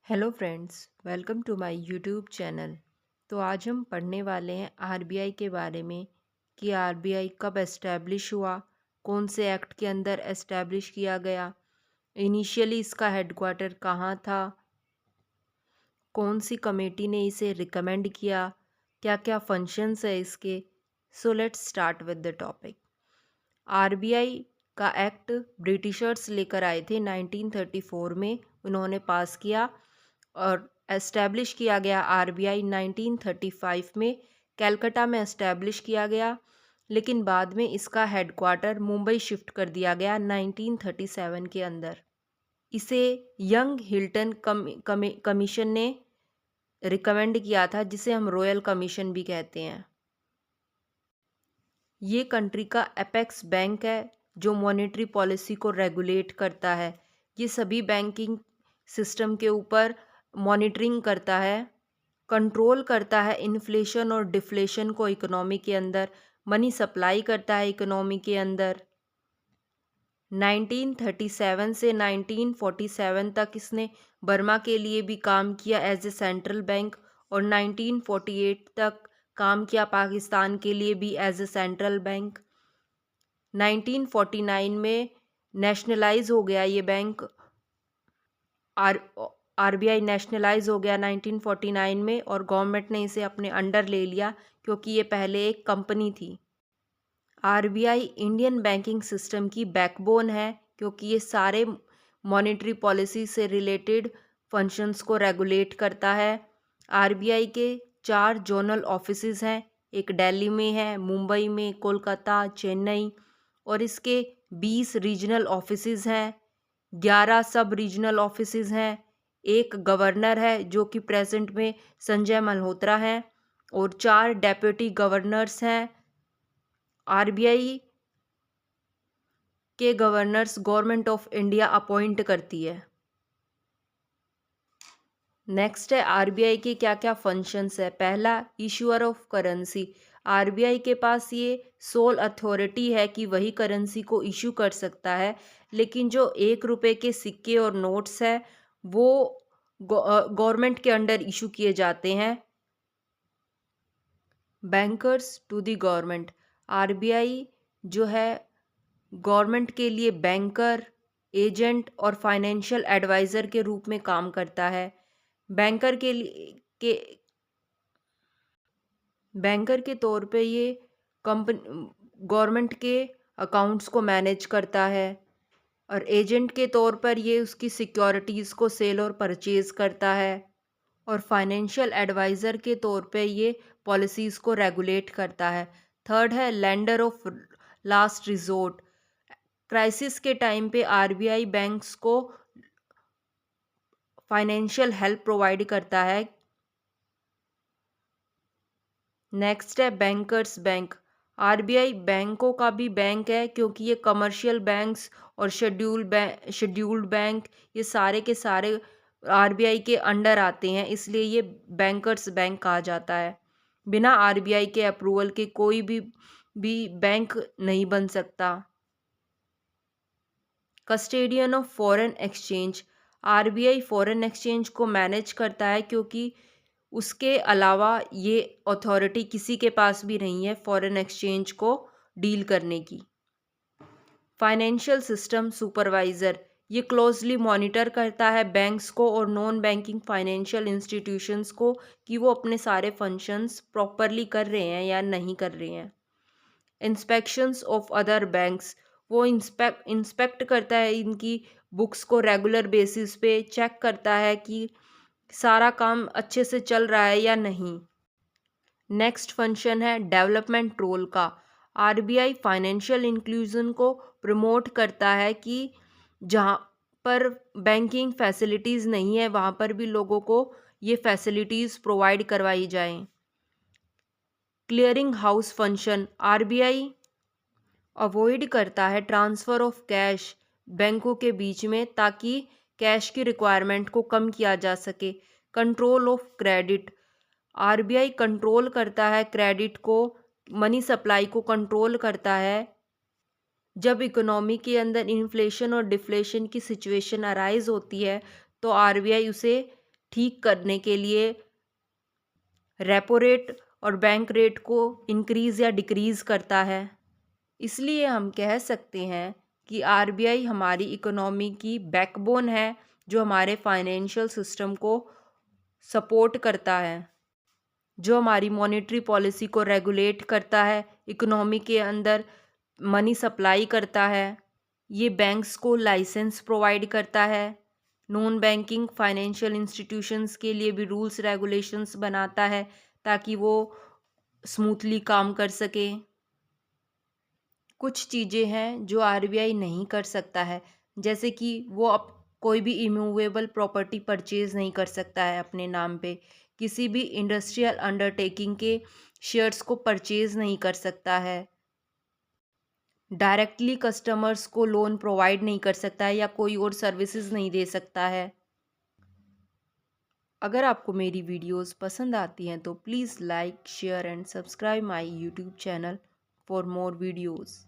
Hello friends, welcome to my YouTube channel. तो आज हम पढ़ने वाले हैं आरबीआई के बारे में कि आरबीआई कब एस्टैब्लिश हुआ, कौन से एक्ट के अंदर एस्टैब्लिश किया गया, इनिशियली इसका हेडक्वार्टर कहाँ था, कौन सी कमेटी ने इसे रिकमेंड किया, क्या क्या फंक्शंस है इसके। So let's start with the topic. RBI का एक्ट ब्रिटिशर्स लेकर आए थे 1934 में, उन्होंने पास किया और एस्टैब्लिश किया गया आरबीआई 1935 में। कलकत्ता में एस्टैब्लिश किया गया, लेकिन बाद में इसका हेडक्वार्टर मुंबई शिफ्ट कर दिया गया 1937 के अंदर। इसे यंग हिल्टन कमीशन ने रिकमेंड किया था, जिसे हम रॉयल कमीशन भी कहते हैं। ये कंट्री का एपेक्स बैंक है जो मॉनेटरी पॉलिसी को रेगुलेट करता है। ये सभी बैंकिंग सिस्टम के ऊपर मॉनिटरिंग करता है, कंट्रोल करता है इन्फ्लेशन और डिफ्लेशन को इकोनॉमी के अंदर, मनी सप्लाई करता है इकोनॉमी के अंदर। 1937 से 1947 तक इसने बर्मा के लिए भी काम किया एज ए सेंट्रल बैंक, और 1948 तक काम किया पाकिस्तान के लिए भी एज ए सेंट्रल बैंक। 1949 में नेशनलाइज हो गया ये बैंक। आर आरबीआई नेशनलाइज हो गया 1949 में, और गवर्नमेंट ने इसे अपने अंडर ले लिया क्योंकि ये पहले एक कंपनी थी। आरबीआई इंडियन बैंकिंग सिस्टम की बैकबोन है क्योंकि ये सारे मॉनेटरी पॉलिसी से रिलेटेड फंक्शंस को रेगुलेट करता है। आरबीआई के 4 जोनल ऑफिसेज हैं, एक दिल्ली में है, मुंबई में, कोलकाता, चेन्नई, और इसके 20 रीजनल ऑफिसेज हैं, 11 सब रीजनल ऑफिसेज हैं, एक गवर्नर है जो कि प्रेजेंट में संजय मल्होत्रा हैं, और 4 डेप्यूटी गवर्नर्स हैं। आरबीआई के governors government of India appoint करती है। नेक्स्ट है आरबीआई के क्या क्या फंक्शंस है। पहला, इशूअर ऑफ करेंसी। आरबीआई के पास ये सोल अथॉरिटी है कि वही करेंसी को इशू कर सकता है, लेकिन जो 1 रुपए के सिक्के और नोट्स है वो गवर्नमेंट के अंडर इशू किए जाते हैं। Bankers to the government. RBI जो है गवर्नमेंट के लिए बैंकर, एजेंट और फाइनेंशियल एडवाइज़र के रूप में काम करता है। बैंकर के लिए के बैंकर के तौर पे ये कंपनी गवर्नमेंट के अकाउंट्स को मैनेज करता है, और एजेंट के तौर पर ये उसकी सिक्योरिटीज़ को सेल और परचेज़ करता है, और फाइनेंशियल एडवाइज़र के तौर पे ये पॉलिसीज़ को रेगुलेट करता है। थर्ड है lender of last resort. Crisis के टाइम पे आरबीआई बैंक्स को फाइनेंशियल हेल्प प्रोवाइड करता है। नेक्स्ट है बैंकर्स बैंक। आरबीआई बैंकों का भी बैंक है क्योंकि ये कमर्शियल बैंक्स और शेड्यूल्ड बैंक ये सारे के सारे आरबीआई के अंडर आते हैं, इसलिए ये बैंकर्स बैंक कहा जाता है। बिना आरबीआई के अप्रूवल के कोई भी बैंक नहीं बन सकता। Custodian of foreign exchange. RBI foreign exchange को मैनेज करता है क्योंकि उसके अलावा ये अथॉरिटी किसी के पास भी नहीं है फॉरेन एक्सचेंज को डील करने की। Financial system supervisor. ये क्लोजली मॉनिटर करता है बैंक्स को और नॉन बैंकिंग फाइनेंशियल इंस्टीट्यूशंस को कि वो अपने सारे फंक्शंस प्रॉपरली कर रहे हैं या नहीं कर रहे हैं। Inspections of other banks. वो इंस्पेक्ट करता है इनकी बुक्स को रेगुलर बेसिस पे, चेक करता है कि सारा काम अच्छे से चल रहा है या नहीं। नेक्स्ट फंक्शन है डेवलपमेंट रोल का। आरबीआई फाइनेंशियल इंक्लूजन को प्रमोट करता है कि जहाँ पर बैंकिंग फैसिलिटीज़ नहीं है वहाँ पर भी लोगों को ये फैसिलिटीज़ प्रोवाइड करवाई जाएं। Clearing house function. RBI avoid करता है ट्रांसफ़र ऑफ कैश बैंकों के बीच में ताकि कैश की रिक्वायरमेंट को कम किया जा सके। Control of credit. RBI control करता है क्रेडिट को, मनी सप्लाई को कंट्रोल करता है। जब इकोनॉमी के अंदर इन्फ्लेशन और डिफ्लेशन की सिचुएशन अराइज होती है तो आरबीआई उसे ठीक करने के लिए रेपो रेट और बैंक रेट को इंक्रीज़ या डिक्रीज़ करता है। इसलिए हम कह सकते हैं कि आरबीआई हमारी इकोनॉमी की बैकबोन है, जो हमारे फाइनेंशियल सिस्टम को सपोर्ट करता है, जो हमारी मॉनेटरी पॉलिसी को रेगुलेट करता है, इकोनॉमी के अंदर मनी सप्लाई करता है। ये बैंक्स को लाइसेंस प्रोवाइड करता है, नॉन बैंकिंग फाइनेंशियल इंस्टीट्यूशंस के लिए भी रूल्स रेगुलेशंस बनाता है ताकि वो स्मूथली काम कर सके। कुछ चीज़ें हैं जो आरबीआई नहीं कर सकता है, जैसे कि वो अब कोई भी इमूवेबल प्रॉपर्टी परचेज नहीं कर सकता है अपने नाम पे, किसी भी इंडस्ट्रियल अंडरटेकिंग के शेयर्स को परचेज नहीं कर सकता है, डायरेक्टली कस्टमर्स को लोन प्रोवाइड नहीं कर सकता है या कोई और सर्विसेज नहीं दे सकता है। अगर आपको मेरी वीडियोस पसंद आती हैं तो please like share and subscribe my YouTube channel for more videos.